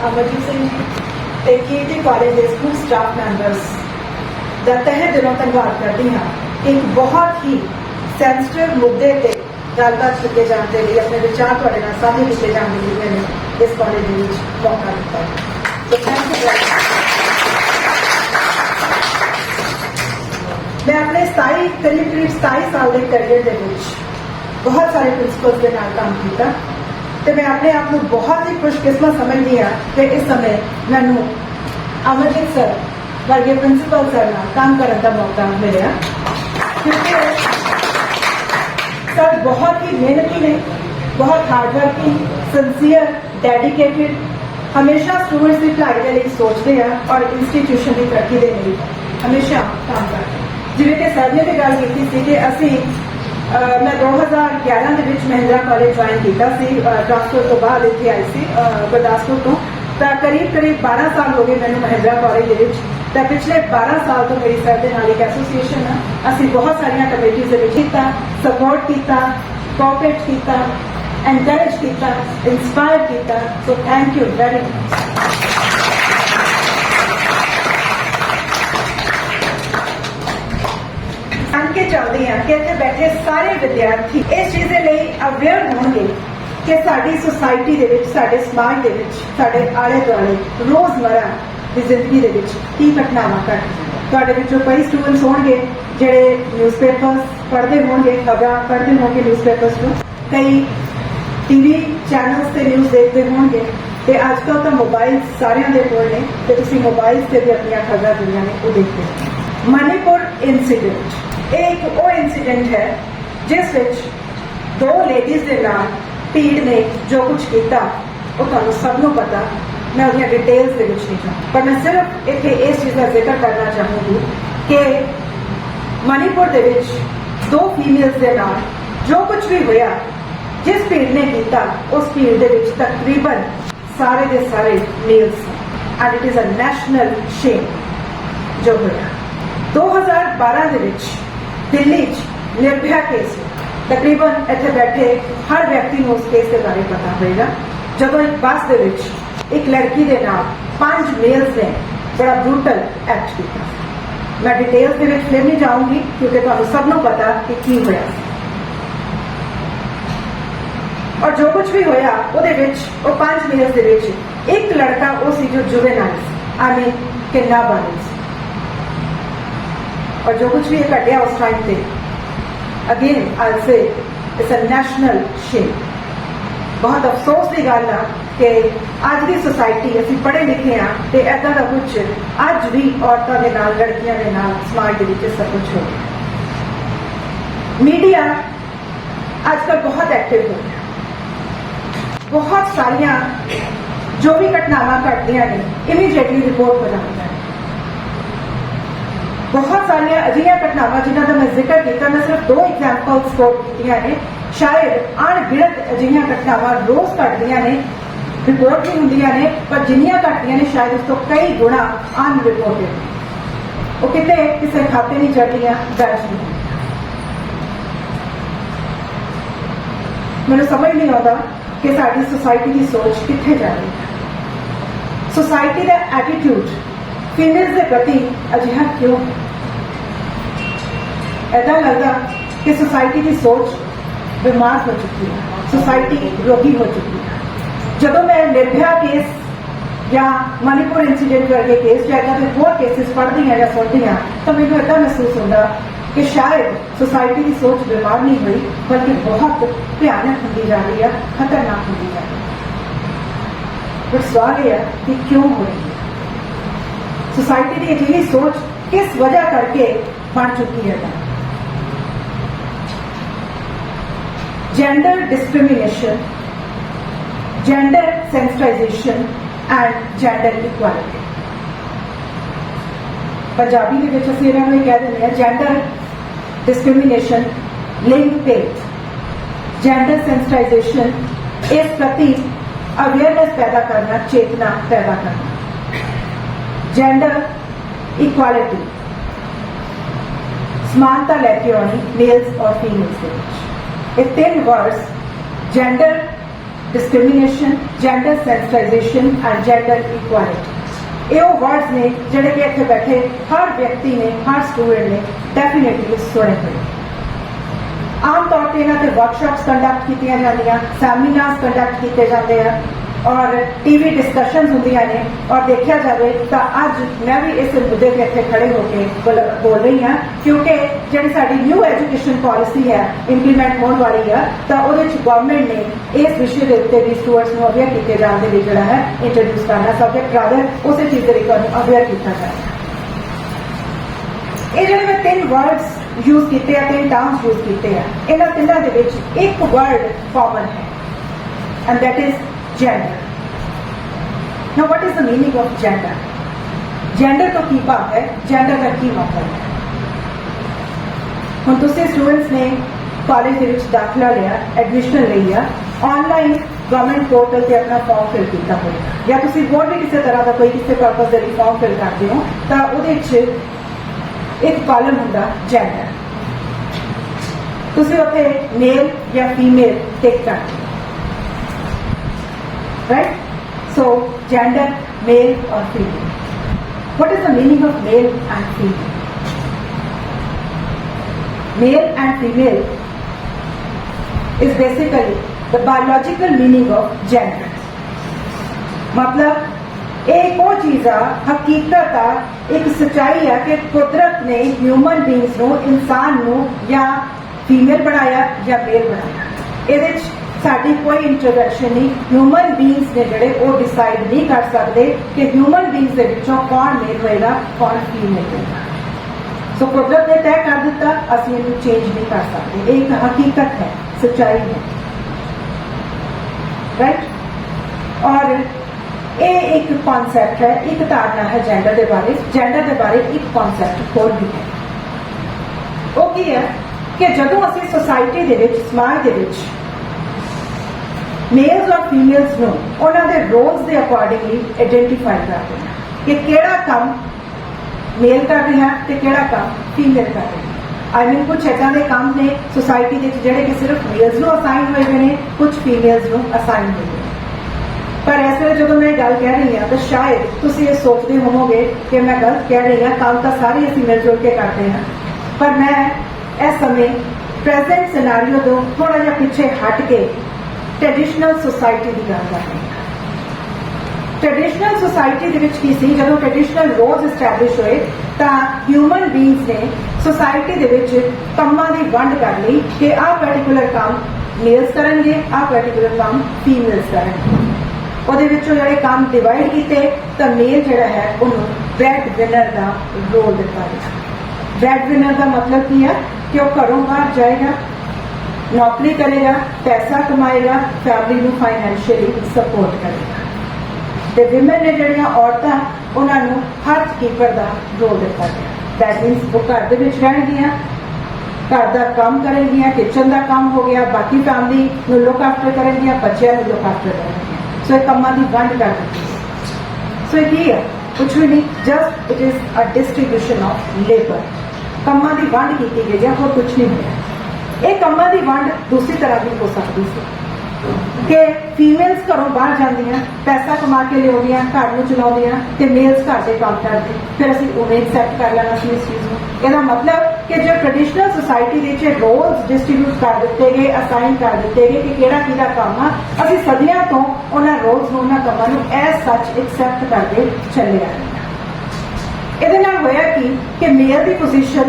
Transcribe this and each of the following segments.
अमरजीत सिंह जी ते KT college के school staff members का तहे दिलों धन्यवाद करती हाँ। एक बहुत ही सेंसिटिव मुद्दे ते गलबात कीते जाने के लिए अपने विचार थोड़े नाल साझे कीते जाने के लिए मैंने इस कॉलेज में मौका दिता है। तो थैंक यू वेरी मच। मैं अपने करीब 27 साल के करियर के बहुत सारे प्रिंसिपल्स के नाल काम किया तो मैं अपने आप को बहुत ही खुशकिस्मत समझती हाँ कि इस समय मैनू अमरजीत सर वर्गे प्रिंसिपल सर नाल काम करने का मौका मिला, क्योंकि सर बहुत ही मेहनती ने, बहुत हार्डवर्किंग, सिंसीयर, डेडिकेटेड, हमेशा स्टूडेंट्स की पढ़ाई के लिए सोचते हैं और इंस्टीट्यूशन की तरक्की के लिए हमेशा काम करते हैं। जिवें कि सर ने भी गल की थी कि असी मैं 2011 के महिंद्रा कॉलेज ज्वाइन किया, ट्रांसफर तो बाद इतने आई सी गुरदासपुर तो करीब 12 साल हो गए मैंने महिंद्रा कॉलेज के। पिछले 12 साल तो मेरी सर के नाल एक एसोसीएशन है, असी बहुत सारिया कमेटीज किया, सपोर्ट किया, कोऑपरेट किया, एनकरेज किया, इंस्पायर किया। So thank you very much. के चलते हैं कि इतने बैठे सारे विद्यार्थी इस चीज़ के लिए अवेयर होंगे कि साड़ी सोसाइटी दे विच, साडे समाज दे विच, साडे आले दुआले रोजमर्रा की जिंदगी दे विच की घटनावां घटदियां। तुहाडे विचों कई स्टूडेंट्स होंगे जिहड़े न्यूज़पेपर्स पढ़ते होंगे, खबरां पढ़ते होंगे न्यूज़पेपर्स को, कई टीवी चैनल्स से न्यूज़ देखते होंगे ते अजकल तो मोबाइल सारियां दे कोल ने ते तुसीं मोबाइल से भी अपनी खबरां जिहड़ियां ने वो देखते हो। मणिपुर इंसीडेंट एक वो इंसीडेंट है जिस विच 2 लेडीज के नाल भीड़ ने जो कुछ किया वो तुहानूं सबनूं पता, मैं उहदियां डिटेल्स दे विच नहीं जाऊँ, पर मैं सिर्फ इत्थे इस चीज़ का जिक्र करना चाहूँगी कि मणिपुर दे विच 2 फीमेल्स के नाल जो कुछ भी होया, जिस भीड़ ने किया उस भीड़ दे विच तकरीबन सारे के सारे males and it is a national shame जो होया। 2012 के विच दिल्ली निर्भया केस तकरीबन इतने बैठे हर व्यक्ति को उस केस के बारे पता होगा, जब एक बस के विच एक लड़की के नाल 5 मेल्स ने बड़ा ब्रूटल एक्ट किया। मैं डिटेल्स के विच फिर नहीं जाऊंगी क्योंकि तुहानूं सबनूं पता कि की होया और जो कुछ भी होया उहदे विच वो 5 मेल्स के विच एक लड़का वो सी जो जुवेनाइल आई मीन कि नाबालिग, और जो कुछ भी ये घटिया उस टाइम पे अगेन आई से इट्स अ नेशनल शेम। बहुत अफसोस की गल है कि अज की सोसाइटी असीं पढ़े लिखे हाँ तो ऐसा का कुछ अज भी औरतों के नाल, लड़कियों के नाल समाज के विच सब कुछ हो गया। मीडिया आजकल बहुत एक्टिव हो गया, बहुत सारिया जो भी घटनावां घटदियां ने इमीडिएटली रिपोर्ट हो जाती है। बहुत सारिया अजिहियां घटनावां जिन्हां दा मैं जिक्र किया, मैं सिर्फ 2 एग्जाम्पल्स कोट कीतियां ने, शायद अणगिणत अजिहियां घटनावां रोज घटदियां ने, रिपोर्ट भी होंदियां ने, पर जिन्नियां घटदियां ने शायद उस तो कई गुणा अनरिपोर्टेड, वो किते किसी खाते नहीं चढ़दियां, दर्ज नहीं। मैनूं समझ नहीं आता कि साडी सोसाइटी की सोच कित्थे जा रही है। सोसाइटी का एटीट्यूड फीमेल्स के प्रति अजिहा क्यों? ऐसा लगता कि सोसाइटी की सोच बीमार हो चुकी है, सोसाइटी रोगी हो चुकी है। जब मैं निर्भया केस या मणिपुर इंसीडेंट वर्गे केस या ऐसे होर केसिस पढ़ती हैं या सुनती हैं तो मैंने ऐसा महसूस होता कि शायद सोसाइटी की सोच बीमार नहीं हुई बल्कि बहुत भयानक होती जा रही है, खतरनाक होती जा रही है। पर सवाल यह है कि क्यों हो रही है? सोसाइटी की अजिही सोच किस वजह करके बन चुकी है? Gender discrimination, gender sensitization and gender equality. Punjabi के विच असीं इन्हां नूं कह दिंदे हां जेंडर डिस्क्रिमिनेशन, लिंग भेद, जेंडर सेंसिटाइजेशन, इस प्रति अवेयरनेस पैदा करना, चेतना पैदा करना। जेंडर इक्वालिटी, समानता लैके आनी मेल्स और फीमेल्स के बीच। ये 3 words gender discrimination, gender sensitization and gender equality. ये वर्ड्स ने जिहड़े कि इत्थे बैठे हर व्यक्ति ने, हर स्टूडेंट ने डेफिनेटली सुने हुए। आम तौर पर इन्हां ते वर्कशॉप्स कंडक्ट कीतियां जांदियां, सैमीनार्स कंडक्ट किए जाते हैं और टीवी डिस्कशनस होंदियां ने। और देखा जाए तो अज मैं भी इस मुद्दे पर इतने खड़े होकर बोल रही हाँ, क्योंकि जी साडी न्यू एजुकेशन पॉलिसी है इंप्लीमेंट होने वाली है, तो गवर्नमेंट ने इस विषय के उत्ते भी स्टूडेंट्स को अवेयर किए जाने के लिए जोड़ा है इंट्रोड्यूस करना सब्जेक्ट रादर उस चीज़ के लिए अवेयर किया जाए। ये जो मैं 3 वर्ड्स यूज किए, 3 टर्म्स यूज किए हैं, इन्होंने तिनों के विच एक वर्ड कॉमन है and that is gender. Now what is the meaning of gender? Gender तो की बात है, जेंडर का की मतलब है। हुण तुसीं स्टूडेंट्स ने कॉलेज के विच दाखला लिया, एडमिशन लिया, ऑनलाइन गवर्नमेंट पोर्टल से अपना फॉर्म फिल किया हो, या तुसीं होर भी किसी तरह का कोई किसी पर्पज के लिए फॉर्म फिल करते हो, तो उहदे विच एक कॉलम हुंदा जेंडर। तुसीं उत्थे मेल या फीमेल टिक करते, राइट? सो जेंडर, मेल और female. What is the meaning of male and female? Male and female is basically the biological meaning of gender. मतलब एक वो चीज़ आ, हकीकत आ, एक सच्चाई है कि कुदरत ने ह्यूमन बींग्स नो, इंसान नो या फीमेल बनाया या मेल बनाया। ये साड़ी कोई इंटरवेंशन नहीं। ह्यूमन बींग्स ने जड़े वो डिसाइड नहीं कर सकते कि ह्यूमन बींग्स के विचों कौन मेल होएगा, कौन फीमेल होएगा। सो कुदरत ने तय कर दिता, असं इन्हें चेंज नहीं कर सकते। एक हकीकत है, सच्चाई है, राइट? और ये एक कॉन्सैप्ट है, एक धारणा है जेंडर के बारे। जेंडर के बारे एक कॉन्सैप्ट होर भी है। वो की है कि जदों असीं सोसाइटी दे विच, समाज दे विच मेल्स और फीमेल्स नूं उन्हां दे रोल्स के अकॉर्डिंगली आइडेंटिफाई करते हैं कि किहड़ा काम मेल कर रहा है तो किहड़ा काम फीमेल कर रही है। आई मीन कुछ इदां दे काम ने सोसाइटी दे जिहड़े कि सिर्फ मेल्स नूं असाइन होए हुए ने, कुछ फीमेल्स नूं असाइन होए हुए। पर इस वे जो मैं गल कह रही हाँ तो शायद तुसीं ये सोचते होवोगे कि मैं गलत कह रही हाँ, काम तो सारे असीं मिल जुल के करते हैं। पर मैं इस समय प्रेजेंट सिनारियो तो थोड़ा जिहा पिछे हट के ट्रेडिशनल सोसाइटी की गल कर रही हाँ। ट्रेडिशनल सोसाइटी के विच की सी, जदों ट्रेडिशनल रोल्स एस्टैबलिश होए तो ह्यूमन बींग्स ने सोसाइटी के विच कामां दी वंड कर ली कि आ पर्टिकुलर काम मेल्स करेंगे, आ पर्टिकुलर काम फीमेल्स करेंगे। उहदे विचों जिहड़े काम डिवाइड कीते तो मेल जिहड़ा है उन्होंने ब्रैड विनर का रोल दिता गया। ब्रैड विनर का मतलब की है कि वह घरों बाहर जाएगा, नौकरी करेगा, पैसा कमाएगा, फैमिली को फाइनैंशियली सपोर्ट करेगा। ते विमेन ने जड़ियां औरतां उन्होंने हर्थ कीपर का रोल दिता गया। दैट मीनस वो घर के विच रहणगियां, घर का काम करेंगियां, किचन का काम हो गया, बाकी फैमिली को लुक आफ्टर करेंगियां, बच्चों को लुक आफ्टर करेंगियां। सो एक कामां दी वंड कर दी। सो एक ही है, कुछ भी नहीं, just it is a distribution of labour. कामां दी वंड की गई है, और कुछ नहीं होया। ये कामां दी वंड दूसरी तरह भी हो सकती है कि फीमेल्स घरों बाहर जांदियां, पैसा कमा के लियाउंदियां, घर नूं चलाउंदियां ते मेल्स घर के काम करते। फिर असीं उवें एक्सैप्ट कर लेना सी इस चीज़ नूं। इसदा मतलब कि जो ट्रेडिशनल सोसाइटी दे रोल्स डिस्ट्रीब्यूट कर दिते गए, असाइन कर दिते गए कि किहड़ा किहदा काम आ, असीं सदियां तो उन्हां रोल्स नूं, उन्हां कामां नूं एज सच एक्सैप्ट करके चले आ रहे हैं। इहदे नाल होया कि मेल की पोजीशन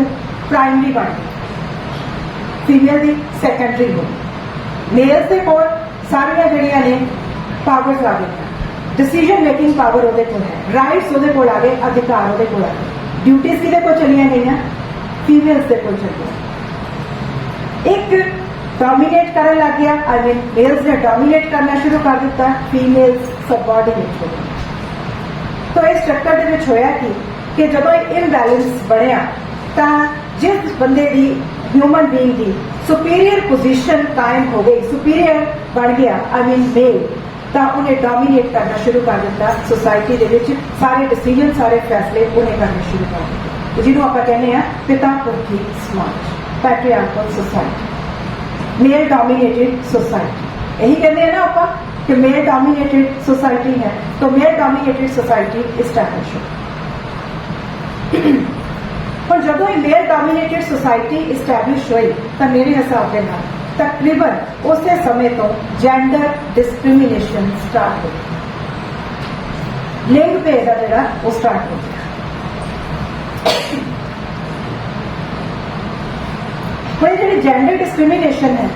प्राइमरी बन गई, फीमेल की सैकेंडरी हो गई। मेल्स के कोल सारियां जड़ियां ने पावर्स आ गई, डिसीजन मेकिंग पावर उहदे कोल है, राइट्स उहदे कोल आ गए, अधिकार उहदे कोल आ गए। ड्यूटीज किहदे कोल चलियां गईयां? फीमेल्स दे कोल चलियां। एक डोमीनेट करन लग गया, आई मीन मेल्स ने डोमीनेट करना शुरू कर दिता, फीमेल्स सबऑर्डिनेट हो गई। तो इस चक्कर दे विच होया कि जदों इनबैलेंस बढ़िया तो जिस बंदे की ह्यूमन बीइंग की सुपीरियर पोजीशन कायम हो गई, सुपीरियर बन गया, आई मीन मेल, तो उन्हें डोमीनेट करना शुरू कर दिता सोसाइटी के विच। सारे डिसीजन, सारे फैसले उन्हें करने शुरू कर दिए, जिन्होंने आप कहने हैं पिता पुरखी समाज, पैट्रियार्कल सोसाइटी, मेल डोमीनेटेड सोसाइटी। यही कहते हैं ना आप कि मेल डोमिनेटेड सोसाइटी है, तो मेल डोमिनेटेड सोसाइटी इस्टैब्लिश हो। पर जदों ही मेल डोमिनेटेड सोसाइटी इस्टैब्लिश हुई तो मेरे हिसाब के नाल तकरीबन उस समय तो जेंडर डिस्क्रिमिनेशन स्टार्ट हो गई, लिंग भेद का जोड़ा वो स्टार्ट हो गया। कोई जी जेंडर डिस्क्रिमिनेशन है,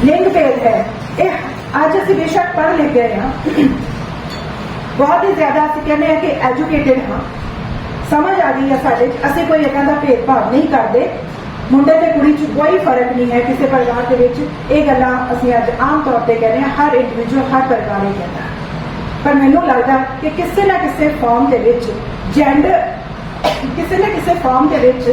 लिंग भेद है, आज असी बेशक पढ़ लिख गए हाँ, बहुत ही ज्यादा असं कहने हैं कि एजुकेटेड हाँ, समझ आ गई है साढ़े असी कोई इदा का भेदभाव नहीं करते, मुंडे ते कुड़ी च कोई फर्क नहीं है किसी परिवार के विच। ये गल्लां असीं अज आम तौर पर कहने हैं, हर इंडिविजुअल हर परिवार ही कहता है, पर मैनूं लगता कि किसी ना किसी फॉर्म के विच जेंडर किसी ना किसी फॉर्म के विच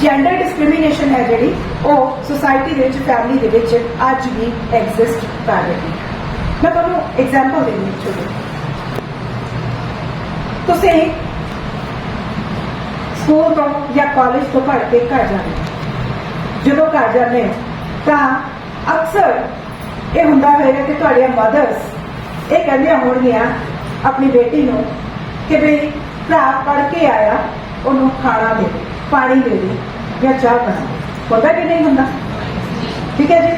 जेंडर डिस्क्रिमिनेशन है जिहड़ी वो सोसाइटी दे विच फैमिली दे विच अज भी एग्जिस्ट कर रही है। मैं तुहानूं एग्जाम्पल देनी छोटी, तुसीं स्कूल तो या कॉलेज तो पढ़ के घर जाते, जो घर जाते हो तो अक्सर ये होंदा होएगा कि तुहाड़ियां मदर्स ये कहंदियां होणगियां अपनी बेटी नूं कि भाई भरा पढ़ के आया, उन्होंने खाना दे दे, पानी दे दे या चाह बना दे, होता कि नहीं होंदा? ठीक है जी।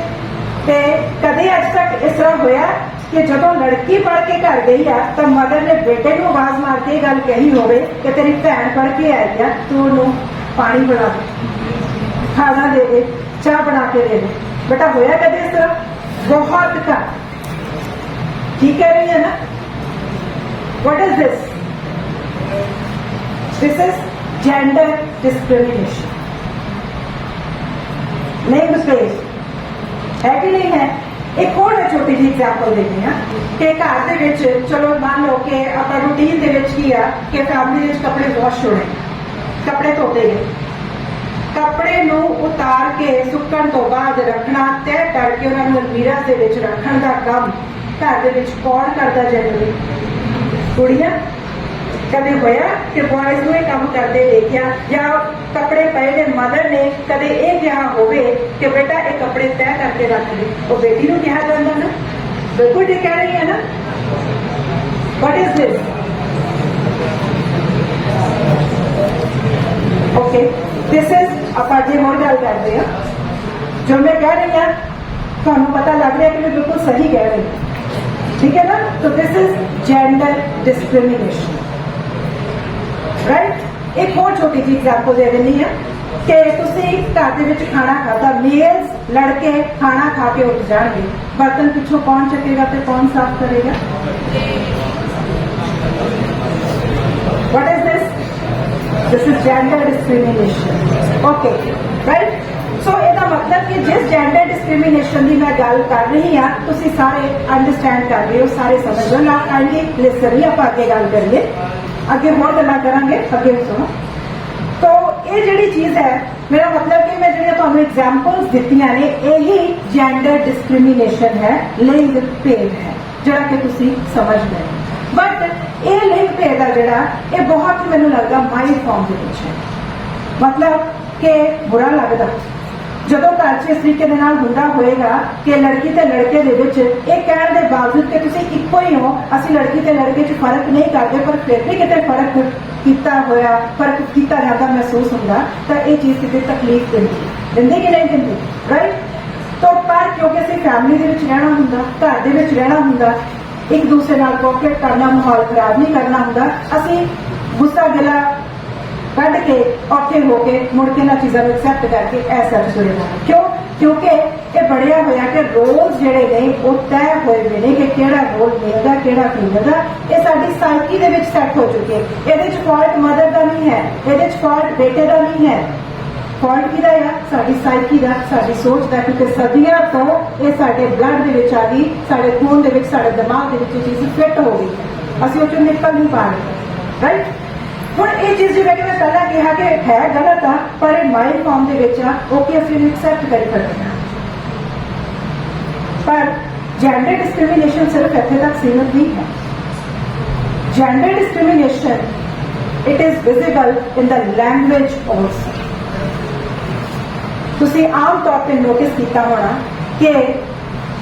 तो कदे अज तक इस तरह होया कि जदों लड़की पढ़ के घर गई है तो मदर ने बेटे को आवाज मार के गल कही होवे कि तेरी भैन पढ़ के आई है, तू उन्होंने पानी बना दे, खाना दे दे, चाह बना के दे दे। बेटा होया कदे इस तरह? बहुत घट। ठीक कह रही है ना? What is this? This is gender discrimination, लिंग भेद है कि नहीं है? एक और मैं छोटी जी एग्जाम्पल देती हाँ कि घर दे विच चलो मान लो कि अपना रूटीन दे विच की आ कि फैमिली दे कपड़े वॉश होने, कपड़े धोते गए, कपड़े नूं उतार के सुकण तो बाद रखना, तय करके उन्होंने अलमीरा दे विच रखण दा काम घर दे विच कौन करदा? जनरली कुड़ियां। कदे होया कि बॉयज नूं काम करते देखिया या कपड़े पए ने मदर ने कदे ये कहा होवे कि बेटा ये कपड़े तय करके रख दे, वो बेटी नूं कहा जाता ना? बिल्कुल ठीक कह रही है ना? What is this? Okay, this is आप अजे होर गल करते हैं, जो मैं कह रही हूँ तुहानूं पता लग रहा है कि मैं बिल्कुल सही कह रही हूँ, ठीक है ना? तो this is gender discrimination, right. एक और छोटी जी एग्जाम्पल दे देनी है कि तुसीं घर दे विच खाना खाता, मेल्स लड़के खाना खा के उठ जाएंगे, बर्तन पिछों कौन चकेगा तो कौन साफ करेगा? What is this? This is gender discrimination. Okay, right. So इसका मतलब कि जिस जेंडर डिस्क्रिमिनेशन की मैं गल कर रही हाँ, तुसीं सारे अंडरस्टैंड कर रहे हो, सारे समझ रहे हो ना? काइंडली लिसन, आप आगे गल करिए, अगे होर गल्लां करांगे, अगे सुनो। तो ये जिहड़ी चीज है, मेरा मतलब कि मैं जिहड़ियां तुहानूं एग्जाम्पल्स दित्तियां ने, यही जेंडर डिस्क्रिमिनेशन है, लिंग भेद है, जिहड़ा कि तुसीं समझ गए। बट ये लिंग भेद है जिहड़ा, ये बहुत मैनूं लगदा माइल्ड फॉर्म दे विच है, मतलब कि बुरा लगदा जदों घर च इस तरीके दे नाल हुंदा होएगा कि लड़की ते लड़के दे विच ये कहण दे बावजूद कि तुसीं इक्को ही हो, असीं लड़की ते लड़के च फर्क नहीं करते, पर फिर भी किते फर्क कीता होया, फर्क कीता जाता महसूस हुंदा, तो ये चीज़ किते तकलीफ दिंदी कि नहीं दिंदी? राइट। तो पर क्योंकि असीं फैमिली दे विच रहना हुंदा, घर दे विच रहना हुंदा, एक दूसरे नाल कोऑपरेट करना, माहौल खराब नहीं करना हुंदा, असीं गुस्सा गिला कढ़ के औखे होके मुड़ के इन्हां चीज़ों को एक्सैप्ट करके ऐसा जुड़े होना। क्यों? क्योंकि ये बढ़िया होया कि रोल्स जिहड़े ने वो तय होए हुए ने कि किहड़ा रोल मिलदा, किहड़ा फीमेल दा, ये साडी साइकी दे विच सैट हो चुके। इहदे च फॉल्ट मदर दा नहीं है, इहदे च फॉल्ट बेटे दा नहीं है, फॉल्ट किहदा है? साडी साइकी दा, साडी सोच दा, क्योंकि सदियां तो ये साडे ब्लड दे विच आ गई, साडे खून दे विच, साडे दिमाग दे विच ये चीज़ फिट हो गई है, असीं उह चों निकल नहीं पा रहे। राइट। हुण ये चीज़ जिवें कि मैं पहला कहा कि है गलत आ, पर mild form they which uh, okay असीं एक्सैप्ट कर सकते हैं। पर जेंडर डिस्क्रिमिनेशन सिर्फ इत्थे तक सीमित नहीं है। Gender discrimination it is visible in the language also. तुसीं आम तौर पर नोटिस किया होना कि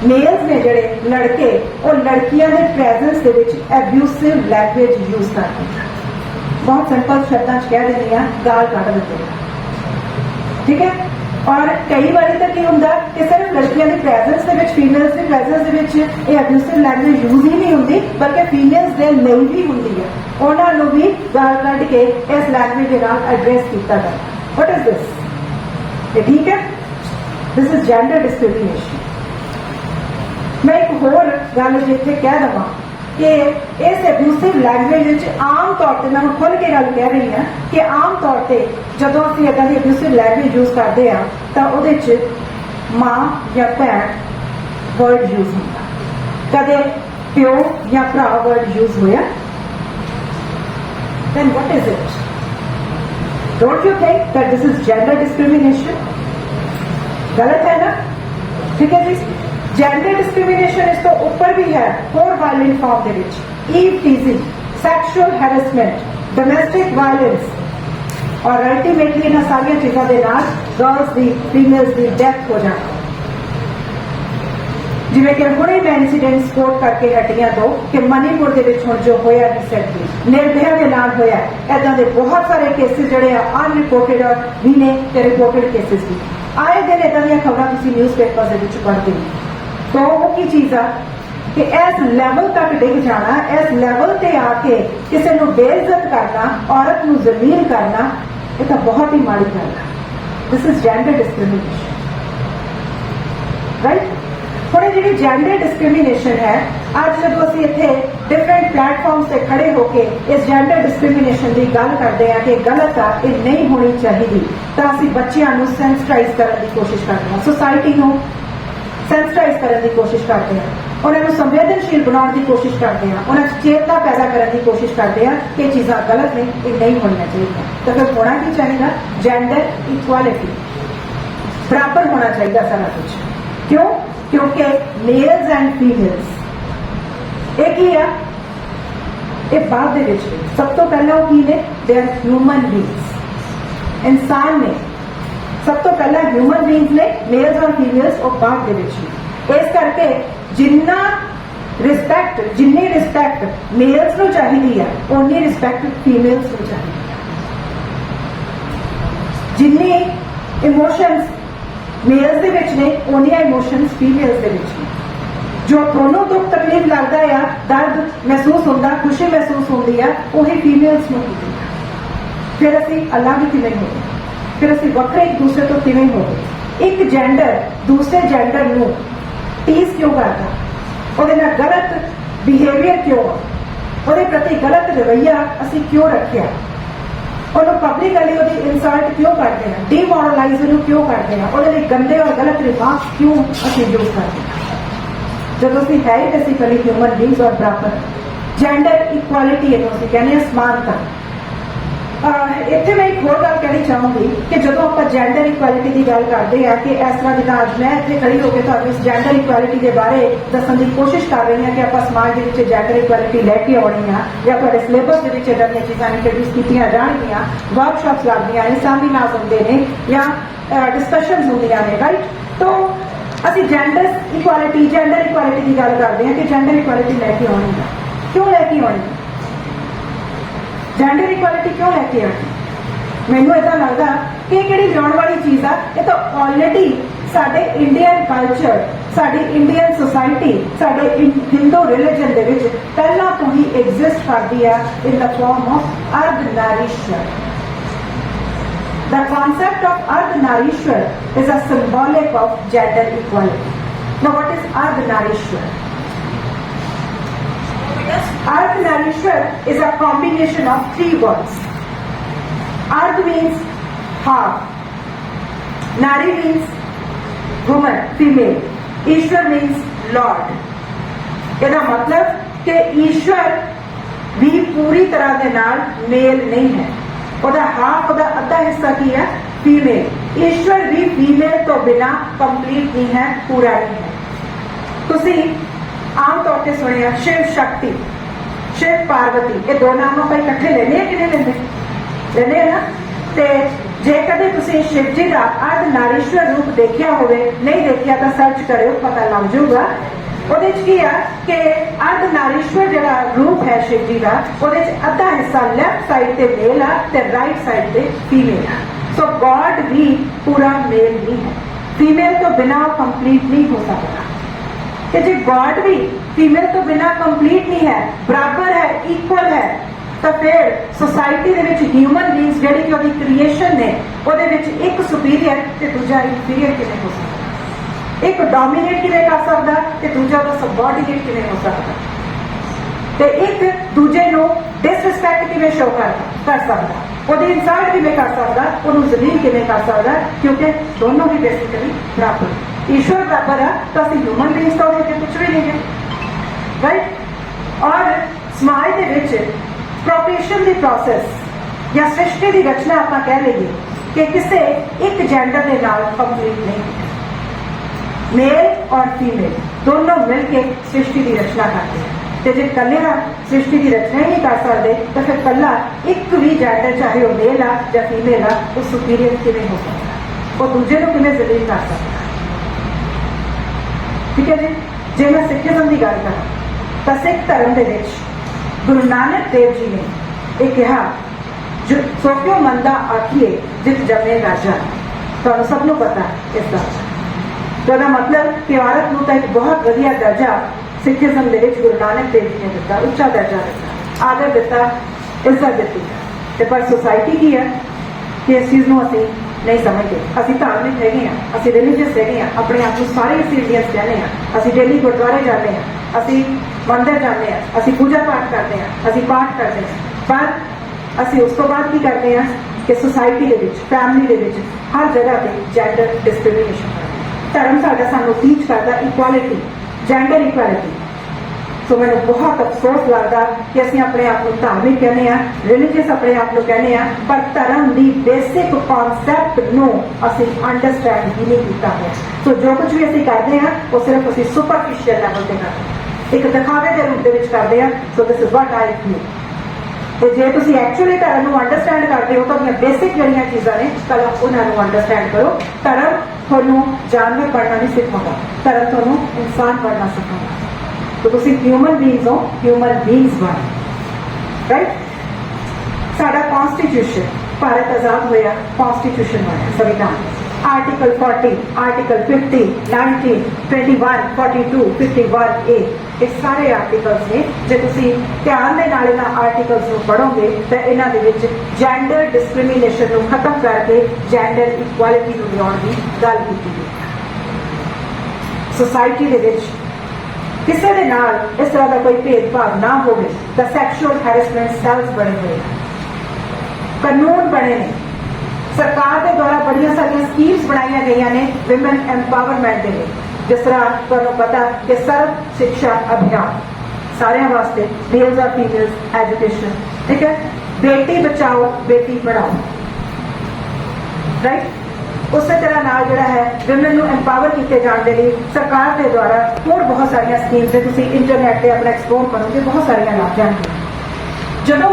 ਮੇਲਸ ਨੇ ਜਿਹੜੇ ਲੜਕੇ ਉਹ ਲੜਕੀਆਂ ਦੇ ਪ੍ਰੈਜ਼ੈਂਸ ਦੇ ਵਿੱਚ ਐਬਿਊਸਿਵ ਲੈਂਗੁਏਜ ਯੂਜ਼ ਕਰਦੇ ਨੇ। ਬਹੁਤ ਸਿੰਪਲ ਸ਼ਬਦਾਂ 'ਚ ਕਹਿ ਦਿੰਦੇ ਆ, ਗਾਲ ਕੱਢ ਦਿੰਦੇ ਆ, ਠੀਕ ਹੈ। ਔਰ ਕਈ ਵਾਰੀ ਤਾਂ ਕੀ ਹੁੰਦਾ ਕਿ ਸਿਰਫ ਲੜਕੀਆਂ ਦੀ ਪ੍ਰੈਜ਼ੈਂਸ ਦੇ ਵਿੱਚ, ਫੀਮੇਲਸ ਦੀ ਪ੍ਰੈਜ਼ੈਂਸ ਦੇ ਵਿੱਚ ਇਹ ਐਬਿਊਸਿਵ ਲੈਂਗੁਏਜ ਯੂਜ਼ ਹੀ ਨਹੀਂ ਹੁੰਦੀ, ਬਲਕਿ ਫੀਮੇਲਸ ਦੇ ਲਈ ਵੀ ਹੁੰਦੀ ਹੈ। ਉਹਨਾਂ ਨੂੰ ਵੀ ਗਾਲ ਕੱਢ ਕੇ ਇਸ ਲੈਂਗੁਏਜ ਦੇ ਨਾਲ ਐਡਰੈਸ ਕੀਤਾ ਜਾਂਦਾ। What is this? ਇਹ ਠੀਕ ਹੈ? This is gender discrimination. ਮੈਂ ਇੱਕ ਹੋਰ ਗੱਲ ਜਿੱਥੇ ਕਹਿ ਦਵਾਂ ਕਿ ਇਸ ਐਬਿਊਸਿਵ ਲੈਂਗੁਏਜ ਵਿੱਚ ਆਮ ਤੌਰ ਤੇ, ਮੈਂ ਹੁਣ ਖੁੱਲ੍ਹ ਕੇ ਗੱਲ ਕਹਿ ਰਹੀ ਹਾਂ ਕਿ ਆਮ ਤੌਰ ਤੇ ਜਦੋਂ ਅਸੀਂ ਇੱਦਾਂ ਦੀ ਐਬਿਊਸਿਵ ਲੈਂਗੁਏਜ ਯੂਜ਼ ਕਰਦੇ ਹਾਂ ਤਾਂ ਉਹਦੇ 'ਚ ਮਾਂ ਜਾਂ ਭੈਣ ਵਰਡ ਯੂਜ਼ ਹੁੰਦਾ, ਕਦੇ ਪਿਓ ਜਾਂ ਭਰਾ ਵਰਡ ਯੂਜ਼ ਹੋਇਆ। then what is it? Don't you think that this is gender discrimination? गलत है ना? ठीक है जी। जेंडर डिस्क्रिमिनेशन इस तो ऊपर भी है, और violent form they which, eve teasing, sexual harassment, domestic violence और अल्टीमेटली इन सारिया चीज़ों के नाल गर्ल्स की, फीमेल्स की डेथ हो जाती। जिवें कि हुणे मैं इंसीडेंट्स कोट करके हटियां दो कि मणिपुर दे विच हुण जो होया रिसेंटली निर्भया के नाल होया, इदां दे बहुत सारे केसेस जिहड़े अनरिपोर्टेड भी ने ते रिपोर्टेड केसेस भी आए दिन इदां दीयां खबरां तुसीं न्यूज़पेपर्स दे विच पढ़दे हो। तो वो की चीज़ आ कि इस लैवल तक डिग जाना, इस लैवल ते आके किसी नूं बेइज्जत करना, औरत नूं जलील करना, ये तो बहुत ही माड़ी गल है। This is gender discrimination, right. हुणे जिहड़ी जेंडर डिस्क्रिमिनेशन है, अज जदों असीं इत्थे डिफरेंट प्लेटफॉर्म्स से खड़े होकर इस जेंडर डिस्क्रिमिनेशन की गल करते हैं कि गलत आ, ये नहीं होनी चाहिए, तो असीं बच्चिआं नूं सेंसिटाइज करने की कोशिश करते हैं, सोसाइटी नूं सेंसिटाइज करने की कोशिश करते हैं, उन्होंने संवेदनशील बनाने की कोशिश करते हैं, उन्हें चेतना पैदा करने की कोशिश करते हैं कि चीज़ां गलत ने, ये नहीं होना चाहिए। तो फिर होना की चाहिए? जेंडर इक्वालिटी, बराबर होना चाहिए सारा कुछ। क्यों? क्योंकि मेल्स एंड फीमेल्स एक ही है, ये बाद दे विच सब तो पहला वो की ने, दे आर ह्यूमन बीइंग्स, इंसान ने सब तो पहला ह्यूमन बीइंग्स ने, मेल्स और फीमेल्स, और बाद दे विच इस करके जिन्ना रिस्पैक्ट, जिन्नी रिस्पैक्ट मेल्स नूं चाहिदी है, उन्नी रिस्पैक्ट फीमेल्स नूं चाहिदी है। जिन्नी इमोशंस मेल्स दे विच ने, उन्नियां इमोशंस फीमेल्स दे विच ने। जो दोनों दुख तकलीफ लगता है, दर्द महसूस होता, खुशी महसूस होती है, वही फीमेल्स नूं होती है। फिर असीं अलग किवें हो गए, फिर असीं वक्रे एक दूसरे तो किवें हो गए। एक जेंडर दूसरे जेंडर नूं टीज क्यों करता, ਉਹਦੇ ਨਾਲ गलत बिहेवियर क्यों, ਉਹਦੇ प्रति गलत रवैया असीं क्यों रखिया, ਉਹਨੂੰ पब्लिकली ਉਹਦੀ इंसल्ट क्यों करते हैं, डीमोरलाइज ਉਹਨੂੰ क्यों करते हैं, ਉਹਦੇ ਲਈ गंदे और गलत रिवाज क्यों असीं यूज करते हैं, जब असीं है ही बेसिकली ह्यूमन बीइंग्स और बराबर। जेंडर इक्वालिटी ਇਹਨੂੰ ਅਸੀਂ ਕਹਿੰਦੇ ਹਾਂ, समानता। इत्थे मैं एक होर गल कहनी चाहूँगी कि जो आप जेंडर इक्वालिटी की गल करते हैं कि इस तरह जिदा अज मैं इत्थे खड़ी होकर तुहानूं इस जेंडर इक्वालिटी के बारे दस्सण की कोशिश कर रही हैं कि आप समाज के जेंडर इक्वालिटी लैके आनी है, या तुहाडे सिलेबस के इदां दीयां चीज़ां इंट्रोड्यूस कीतियां जाणगियां, वर्कशॉप्स लगदियां ने, सैमीनार्स हुंदे ने, या डिस्कशनस हुंदियां ने, राइट। तो असीं जेंडर इक्वालिटी की गल करते हैं कि जेंडर इक्वालिटी लैके आनी है, क्यों लैके आनी है, जेंडर इक्वालिटी क्यों लैके आनी। मैनूं इदां लगदा कि किहड़ी लिआउण वाली चीज़ आ, ये तो ऑलरेडी साडे इंडियन कल्चर, साडी इंडियन सोसाइटी, साडे हिंदू रिलीजन दे विच पहला तो ही एग्जिस्ट करदी है in the form of Ardhanarishwar. The concept of Ardhanarishwar is a symbolic of gender equality. Now what is Ardhanarishwar? Ardhanarishwar is a combination of three words. Ardh means half, Nari means woman, female, Ishwar means Lord. इसका मतलब कि ईश्वर भी पूरी तरह के नाल mail नहीं है, ਉਹਦਾ हाफ, ਉਹਦਾ अद्धा हिस्सा की है फीमेल। ईश्वर भी फीमेल तो बिना कंप्लीट नहीं है, पूरा नहीं है। तुसी आम तौर पर सुनिया शिव शक्ति, शिव पार्वती, ये दो नाम आप इकट्ठे लेने कि नहीं लेने, लेने ना। तो जे कदे तुसीं शिव जी का अर्धनारीश्वर रूप देखिया होवे, नहीं देखिया तो सर्च करो, पता लग जाऊगा। ਉਹਦੇ ਚ ਕੀ ਆ ਕਿ अर्धनारीश्वर ਜਿਹੜਾ रूप है शिव जी का, ਉਹਦੇ ਚ ਅੱਧਾ हिस्सा लैफ्ट साइड ਤੇ मेल आ ਤੇ राइट साइड ਤੇ फीमेल आ। सो गॉड भी पूरा मेल नहीं है, फीमेल तो बिना कंप्लीट नहीं हो सकता। कि जे गॉड भी फीमेल तो बिना कंप्लीट नहीं है, बराबर है, इक्वल है, तो फिर society they which human beings जिहड़ी कि ओहदी क्रिएशन ने, ਉਹਦੇ ਵਿੱਚ ਇੱਕ सुपीरियर ते दूजा इंफीरियर किवें हो सकदा, एक डोमीनेट किवें कर सकदा ते दूजा दा सबऑर्डिनेट किवें हो सकदा, ते एक दूजे नूं डिसरिस्पेक्ट किवें शो कर सकदा, ਉਹਦੀ इंसल्ट किवें कर सकदा, ਉਹਨੂੰ ਜ਼ਲੀल किवें कर सकदा, क्योंकि दोनों ही बेसिकली बराबर, ईश्वर बराबर है तो असं ह्यूमन बीइंग्स तो ਉਹਦੇ कुछ भी नहीं है, राइट। और समाज दे विच प्रोपेशन दी प्रोसेस या सृष्टि की रचना आप कह लीए कि किसी एक जेंडर के नाल कंप्लीट नहीं, मेल और फीमेल दोनों मिलकर सृष्टि की रचना करते हैं। तो जो कलिया सृष्टि की रचना ही नहीं कर सकते तो फिर कला एक भी जेंडर, चाहे वह मेल आ या फीमेल आ, वो सुपीरियर किवें हो सकता, वो दूजे को किवें जलील कर सकता। ठीक है जी। जे मैं सिखिज्म की गल करा तो सिख धर्म के गुरु नानक देव जी ने यह कहा, जो सो क्यों मंदा आखिए जित जमे राजा, तो सबनों पता है इसका तो मतलब कि औरत को एक बहुत वधिया दर्जा सिखिज्म के गुरु नानक देव जी ने दिता, उच्चा दर्जा दिता, आदर दिता, इज्जत दी। पर सोसाइटी की है कि इस चीज़ को असी नहीं समझते, असी धार्मिक है, असी रिलीजियस है, अपने आप को सारे असी इंडियंस कहने, असी डेली गुरुद्वारे जाते हैं, असी मंदिर जाते हैं, असी पूजा पाठ करते हैं, असी पाठ करते हैं, पर असी उस तो बाद की करते हैं कि सोसाइटी के विच, फैमिली के विच हर जगह पर जेंडर डिस्क्रिमिनेशन करते हैं। धर्म साडा सानू टीच करता इक्वालिटी, जेंडर इक्वालिटी। सो मैंने बहुत अफसोस लगता कि असीं अपने आप को धार्मिक कहने, रिलीजियस अपने आप को कहने, पर धर्म की बेसिक कॉन्सैप्ट नूं असीं अंडरस्टैंड ही नहीं किया है। सो जो कुछ भी असीं करते हैं वो सिर्फ असीं सुपरफिशियल लैवल पर करते हैं, एक दिखावे के रूप में करते हैं। So this is what I feel. तो जे तुसीं एक्चुअली धर्म को अंडरस्टैंड करते हो तो बेसिक जड़ियां चीज़ां ने कल उन्होंने अंडरस्टैंड करो। धर्म तुहानूं जानवर बनना नहीं सिखाऊंगा, धर्म तुहानूं इंसान बनना सिखाऊंगा। तो तुसीं ह्यूमन बीइंग्स हो, ह्यूमन बीइंग्स बनो, राइट। साडा कॉन्स्टिट्यूशन, भारत आजाद होया, कॉन्स्टिट्यूशन बनया, संविधान, आर्टिकल 40, आर्टिकल 50, 19, 21, 42, 51A, ये सारे आर्टिकल्स ने जो तुसीं ध्यान दे नाल इन्हां आर्टिकल्स को पढ़ोगे तो इन्हां दे विच जेंडर डिस्क्रिमिनेशन को खत्म करके जेंडर इक्वालिटी को लियाउण दी गल कीती गई। सोसाइटी दे विच किसी दे नाल इस तरह का कोई भेदभाव ना हो तो सैक्शुअल हैरेसमेंट सेल्स बने हुए, कानून बने ने, सरकार के द्वारा बड़िया सारिया स्कीम्स बनाई गई ने विमेन एम्पावरमेंट के लिए, जिस तरह तुहानूं पता कि सर्व शिक्षा अभियान सारे वास्ते, मेल्स और फीमेल्स एजुकेशन, ठीक है, बेटी बचाओ बेटी पढ़ाओ, राइट। उस तरह नाल जिहड़ा है विमेन नूं एम्पावर किए जाने के लिए सरकार के द्वारा होर बहुत सारिया स्कीम्स है, तुसीं इंटरनेट पर अपना एक्सप्लोर करोगे, बहुत सारिया लग जाएंगे। जदों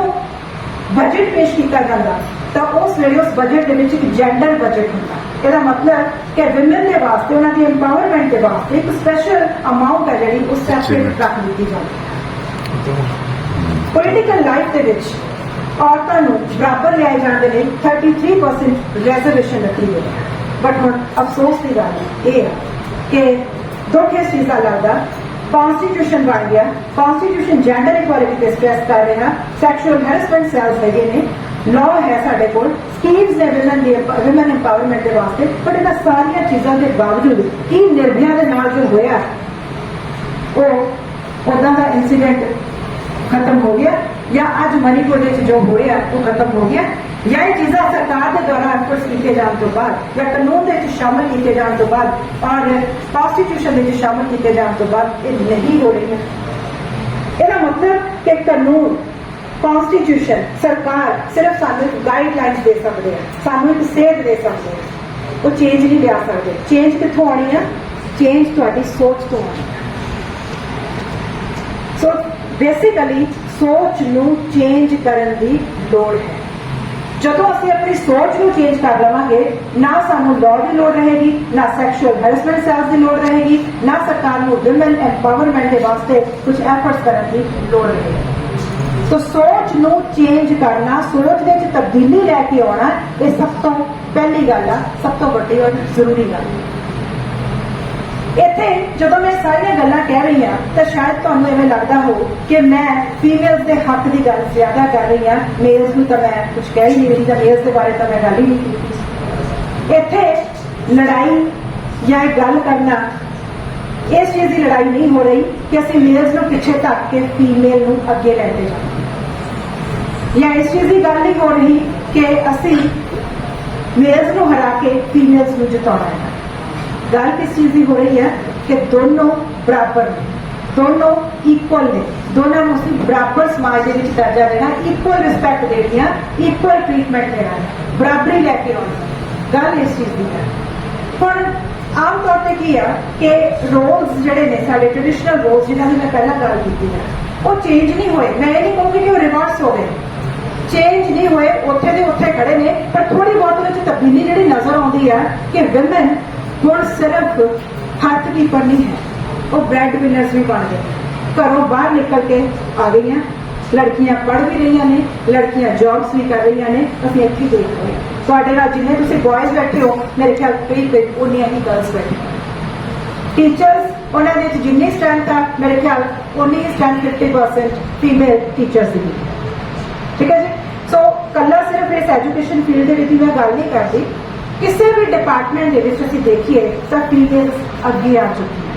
बजट पेश किया जाता तो उस वेले उस बजट के विच एक जेंडर बजट होता, इसका मतलब कि विमेन के वास्ते उन्होंने एम्पावरमेंट के वास्ते एक स्पेशल अमाउंट है जी उस सेपरेट रख दी जाती। पोलिटिकल लाइफ के विच औरतों को बराबर लिया जाने लिए 33% रिजर्वेशन रखी गई है। बट हुण अफसोस की गल यह है कि दुख इस चीज़ का लगता, कॉन्स्टिट्यूशन बन गया, कॉन्स्टिट्यूशन जेंडर इक्वालिटी पे स्ट्रेस कर रहा, सैक्शुअल हैरेसमेंट सेल्स है, लॉ है साडे कोल, स्कीम्स ने विमेन एम्पावरमेंट के वास्ते, बट इन्हां सारिया चीज़ों के बावजूद की निर्भया के नाल जो होया वो उदां दा इंसीडेंट खत्म हो गया, या अज मणिपुर जो होया वो खत्म हो गया, या ये चीज़ा सरकार के द्वारा एफर्ट्स किए जाने तो बाद या कानून के शामिल किए जाने तो बाद और कॉन्स्टिट्यूशन में शामिल किए जाने तो बाद ये नहीं हो रही है। इसका मतलब कि कानून, कॉन्स्टिट्यूशन, सरकार सिर्फ सानू गाइडलाइंस दे सकते हैं, सानू एक सेध दे सकते हैं, वो चेंज नहीं लिया सकते। चेंज कितों आनी है? चेंज तुहाडी सोच तो आनी है। सो बेसिकली सोच नू चेंज करन दी लोड़ है। ਜਦੋਂ ਅਸੀਂ ਆਪਣੀ ਸੋਚ ਨੂੰ ਚੇਂਜ ਕਰ ਲਵਾਂਗੇ, ਨਾ ਸਾਨੂੰ ਲਾਅ ਦੀ ਲੋੜ ਰਹੇਗੀ, ਨਾ ਸੈਕਸ਼ੂਅਲ ਹੈਰੈਸਮੈਂਟ ਸੈਲਸ ਦੀ ਲੋੜ ਰਹੇਗੀ, ਨਾ ਸਰਕਾਰ ਨੂੰ ਵਿਮਨ ਐਮਪਾਵਰਮੈਂਟ ਦੇ ਵਾਸਤੇ ਕੁਝ ਐਫਰਟਸ ਕਰਨ ਦੀ ਲੋੜ ਰਹੇਗੀ। तो सोच ਨੂੰ ਚੇਂਜ ਕਰਨਾ, ਸੋਚ ਦੇ ਵਿੱਚ ਤਬਦੀਲੀ ਲੈ ਕੇ ਆਉਣਾ, ਇਹ ਸਭ ਤੋਂ ਪਹਿਲੀ ਗੱਲ ਆ, ਸਭ ਤੋਂ ਵੱਡੀ ਔਰ ਜ਼ਰੂਰੀ ਗੱਲ। ਇੱਥੇ ਜਦੋਂ ਮੈਂ ਸਾਰੀਆਂ ਗੱਲਾਂ ਕਹਿ ਰਹੀ ਹਾਂ ਤਾਂ ਸ਼ਾਇਦ ਤੁਹਾਨੂੰ ਐਵੇਂ ਲੱਗਦਾ ਹੋ ਕਿ ਮੈਂ ਫੀਮੇਲਸ ਦੇ ਹੱਕ ਦੀ ਗੱਲ ਜ਼ਿਆਦਾ ਕਰ ਰਹੀ ਹਾਂ, ਮੇਲਸ ਨੂੰ ਤਾਂ ਮੈਂ ਕੁਝ ਕਹਿ ਹੀ ਨਹੀਂ ਰਹੀ, ਜਾਂ ਮੇਲਸ ਦੇ ਬਾਰੇ ਤਾਂ ਮੈਂ ਗੱਲ ਹੀ ਨਹੀਂ ਕੀਤੀ। ਇੱਥੇ ਲੜਾਈ ਜਾਂ ਗੱਲ ਕਰਨਾ, ਇਸ ਚੀਜ਼ ਦੀ ਲੜਾਈ ਨਹੀਂ ਹੋ ਰਹੀ ਕਿ ਅਸੀਂ ਮੇਲਸ ਨੂੰ ਪਿੱਛੇ ਧੱਕ ਕੇ ਫੀਮੇਲ ਨੂੰ ਅੱਗੇ ਲੈਂਦੇ ਜਾਈਏ, ਜਾਂ ਇਸ ਚੀਜ਼ ਦੀ ਗੱਲ ਨਹੀਂ ਹੋ ਰਹੀ ਕਿ ਅਸੀਂ ਮੇਲਸ ਨੂੰ ਹਰਾ ਕੇ ਫੀਮੇਲਸ ਨੂੰ ਜਿਤਾਉਣਾ ਹੈ। ਗੱਲ किस चीज की हो रही है कि दोनों बराबर ने, दोनों इक्वल ने, दोनों को ਅਸੀਂ बराबर समाज के दर्जा देना, इक्वल रिस्पैक्ट देनी है, इक्वल ट्रीटमेंट देना है, बराबरी लैके आना। गल इस चीज की है। हुण आम तौर पर की है कि रोल्स जिहड़े ने साडे ट्रेडिशनल रोल्स जिन्हां दी मैं पहला गल कीती है, वो चेंज नहीं होए। मैं ये नहीं कहूँगी कि वो रिवर्स हो गए, चेंज नहीं होए, उत्थे दे उत्थे खड़े ने, पर थोड़ी बहुत उहदे च तब्दीली जिहड़ी नजर आउंदी है कि विमेन ਹੁਣ ਸਿਰਫ ਹੱਥ ਕੀਪਰ ਨਹੀਂ ਹੈ, ਉਹ ਬ੍ਰੈਡ ਵਿਨਰਸ ਵੀ ਬਣ ਗਏ, ਘਰੋਂ ਬਾਹਰ ਨਿਕਲ ਕੇ ਆ ਗਈਆਂ, ਲੜਕੀਆਂ ਪੜ੍ਹ ਵੀ ਰਹੀਆਂ ਨੇ, ਲੜਕੀਆਂ ਜੌਬਸ ਵੀ ਕਰ ਰਹੀਆਂ ਨੇ। ਅਸੀਂ ਇੱਥੇ ਦੇਖ ਰਹੇ ਹਾਂ ਤੁਹਾਡੇ ਨਾਲ ਜਿੰਨੇ ਤੁਸੀਂ ਬॉयਜ਼ ਬੈਠੇ ਹੋ, ਮੇਰੇ ਖਿਆਲ ਕਈ ਉਨੀਆਂ ਹੀ ਗਰਲਸ ਬੈਠੇ। ਟੀਚਰਸ ਉਹਨਾਂ ਦੇ ਵਿੱਚ ਜਿੰਨੀ ਸਟਰੈਂਥ ਆ, ਮੇਰੇ ਖਿਆਲ ਉਨੀ ਹੀ ਸਟਰੈਂਥ 50% ਫੀਮੇਲ ਟੀਚਰਸ ਦੀ। ਠੀਕ ਹੈ ਜੀ। ਸੋ ਕੱਲਾ ਸਿਰਫ ਇਸ ਐਜੂਕੇਸ਼ਨ ਫੀਲਡ ਦੇ ਵਿੱਚ ਮੈਂ ਗੱਲ ਨਹੀਂ ਕਰਦੀ, किसी भी डिपार्टमेंट के देखिए तो फीमेल्स अगे आ चुकी हैं,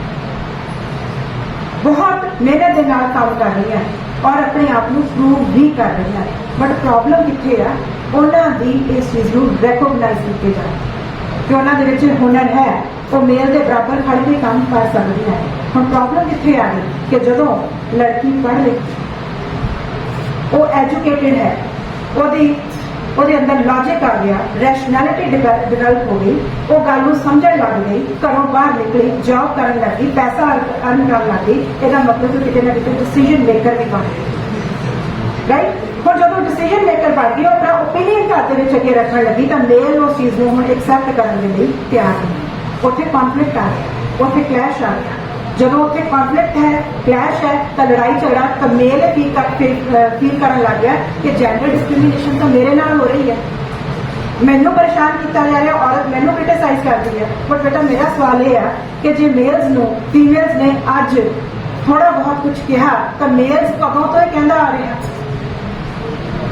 बहुत मेहनत के नाल काम कर रही हैं और अपने आप को प्रूव भी कर रही हैं। बट प्रॉब्लम कितने है, उन्होंने इस चीज़ को रिकॉगनाइज किए जाए कि उन्होंने हुनर है, वो मेल के बराबर खड़ के काम कर सकती हैं। हम प्रॉब्लम कितने आ गई कि जो लड़की पढ़ ली, वो एजुकेटेड है, ਉਹਦੇ अंदर लॉजिक आ गया, रैशनैलिटी डिवेलप हो गई, वो गल समझण लग गई, घरों बाहर निकली, जॉब करन लग गई, पैसा अर्न करन लग गई। इसका मतलब कि कितने ना कितने डिसीजन मेकर भी बन गई। राइट। और जो डिसीजन मेकर बन गई, अपना ओपीनियन घर के अगे रखने लगी, तो मेल उस चीज़ को हुण एक्सैप्ट करने के लिए तैयार नहीं। उत्थे कॉन्फ्लिक्ट आ गया, उत्थे क्लैश आ गया। जो उत्थे कॉन्फ्लिक्ट है, क्लैश है, तो लड़ाई झगड़ा, तो मेल फील करन लग गया कि जेंडर डिस्क्रिमिनेशन तो मेरे नाल हो रही है, मैनू परेशान किया जा रहा, औरत मैनू क्रिटिसाइज करती है। बट बेटा मेरा सवाल ये है कि जो मेल्स नूं फीमेल्स ने अज थोड़ा बहुत कुछ कहा, तो मेल्स कदों तो कहता आ रहे हैं,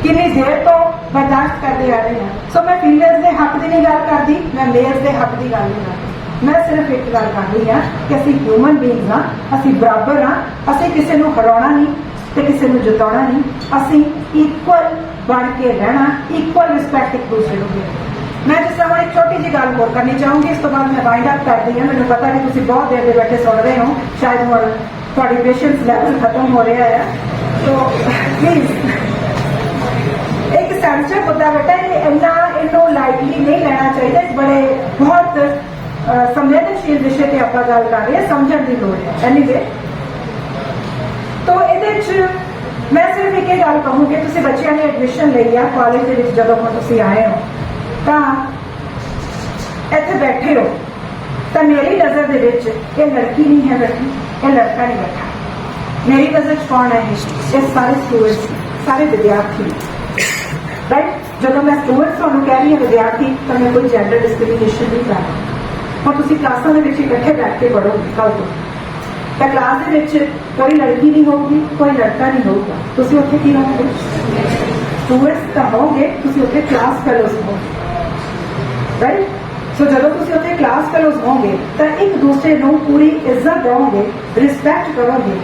कितनी देर तो बर्दाश्त करते आ रहे हैं। सो मैं फीमेल्स के हक की नहीं गल करती, मैं मेल्स के हक की गल नहीं करती। मैं सिर्फ एक गल कर रही हाँ कि असी ह्यूमन बीइंग्स हाँ, असी बराबर हाँ, असी किसी को हराना नहीं तो किसी को जिताना नहीं, असी इक्वल बन के रहना, इक्वल रिस्पैक्ट एक दूसरे को देना। मैं जिस तरह एक छोटी जी गल होर करनी चाहूँगी, इस तो बाद मैं वाइंड अप कर दी हाँ। मैंने पता कि तुम बहुत देर से बैठे सुन रहे हो, शायद हुण तुहाडी पेशेंस लैवल खत्म हो रहा है, तो प्लीज़ एक सेंसिटिव मुद्दा बेटा, इन्ना इनू लाइटली नहीं लेना चाहिए। बड़े बहुत संवेदनशील विषय पर आप गल कर रहे हैं, समझने की लोड़ है। एनीवे, तो ये मैं सिर्फ एक गल कहूँगी, तुम बच्चों ने एडमिशन ली है कॉलेज के जो तुम आए हो, तो इतने बैठे हो, तो मेरी नज़र के लड़की नहीं है बैठी, ये लड़का नहीं बैठा। मेरी नज़र कौन है? ये सारे स्टूडेंट्स, सारे विद्यार्थी। राइट। जो मैं स्टूडेंट्स तुहानूं कह रही हूँ विद्यार्थी, तो मैं कोई जेंडर डिस्क्रिमिनेशन नहीं कर रहा। और तुम क्लासा इकट्ठे बैठ के पढ़ोगे कल तो क्लास कोई लड़की नहीं होगी, कोई लड़का नहीं होगा, तुम उत्थे की रहोगे? स्टूडेंट्स तो होगे, तुम उत्थे क्लास फेलोज हो। राइट। सो जो तुम उत्थे क्लास फेलोज होगे तो एक दूसरे को पूरी इज्जत दोगे, रिस्पैक्ट करोगे,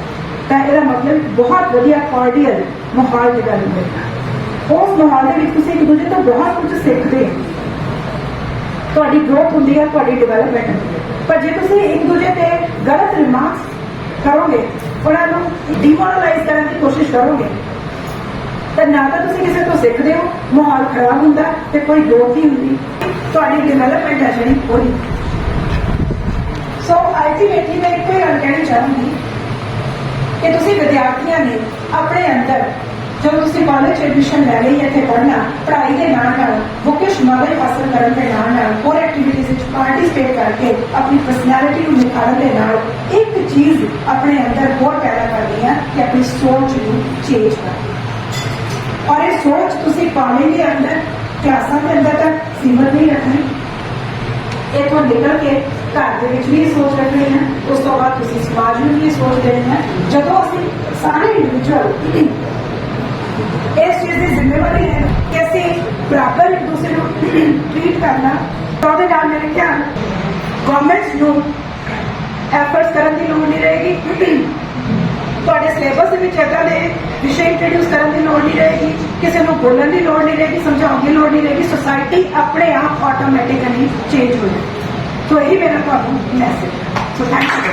तो यह मतलब बहुत वधिया कॉर्डियल माहौल डिवेलप होगा। उस माहौल के एक दूसरे तो बहुत कुछ सीखते हो, ਤੁਹਾਡੀ ग्रोथ होंगी है, ਤੁਹਾਡੀ डिवेलपमेंट होंगी है। पर जो तुम एक दूसरे पे गलत रिमार्क्स करोगे, उन्होंने डिमोरलाइज करने की कोशिश करोगे, तो ना तो तुम किसी को सीखते हो, माहौल खराब होंगे, तो कोई ग्रोथ नहीं होंगी, ਤੁਹਾਡੀ डिवेलपमेंट है जी हो रही। सो अल्टीमेटली मैं एक गल कहना चाहूँगी कि तुम विद्यार्थियों ने अपने अंदर जब तुम कॉलेज एडमिशन लै ਲਈ ਇੱਥੇ ਪੜ੍ਹਨਾ ਪੜ੍ਹਾਈ ਦੇ ਨਾਲ ਵੋਕੇਸ਼ ਨੌਲੇਜ ਹਾਸਲ ਕਰਨ ਦੇ ਨਾਲ ਹੋਰ ਐਕਟੀਵਿਟੀਜ਼ ਵਿੱਚ ਪਾਰਟਿਸਿਪੇਟ ਕਰਕੇ ਆਪਣੀ ਪਰਸਨੈਲਿਟੀ ਨੂੰ ਨਿਖਾਰਨ ਦੇ ਨਾਲ ਇੱਕ ਚੀਜ਼ ਆਪਣੇ ਅੰਦਰ ਹੋਰ ਪੈਦਾ ਕਰਨੀ ਹੈ ਕਿ ਆਪਣੀ ਸੋਚ ਨੂੰ ਚੇਂਜ ਕਰਨੀ। और ये सोच तुसी कॉलेज के अंदर क्लासा के अंदर तक सीमित नहीं रखनी, इतों निकल के घर के विच भी सोच रखनी है, उस तो बाद तुसी समाज में भी सोच देनी है। जदों असीं सारे इंडिविजुअल इस चीज़ की जिम्मेवारी है कि असीं बराबर एक दूसरे को ट्रीट करना, तो उहदे नाल मेरे ख्याल गवर्नमेंट्स नूं एफर्ट्स करन दी लोड़ नहीं रहेगी। ਤੁਹਾਡੇ ਸਿਲੇਬਸ ਦੇ ਵਿੱਚ ਇੱਦਾਂ ਦੇ ਵਿਸ਼ੇ ਇੰਟਰੋਡਿਊਸ ਕਰਨ ਦੀ ਲੋੜ ਨਹੀਂ ਰਹੇਗੀ, ਕਿਸੇ ਨੂੰ ਬੋਲਣ ਦੀ ਲੋੜ ਨਹੀਂ ਰਹੇਗੀ, ਸਮਝਾਉਣ ਦੀ ਲੋੜ ਨਹੀਂ ਰਹੇਗੀ। ਸੋਸਾਇਟੀ ਆਪਣੇ ਆਪ ਆਟੋਮੈਟਿਕਲੀ ਚੇਂਜ ਹੋ ਜਾਏਗੀ। ਸੋ ਇਹੀ ਮੇਰਾ ਤੁਹਾਨੂੰ ਮੈਸੇਜ ਹੈ। So thank you.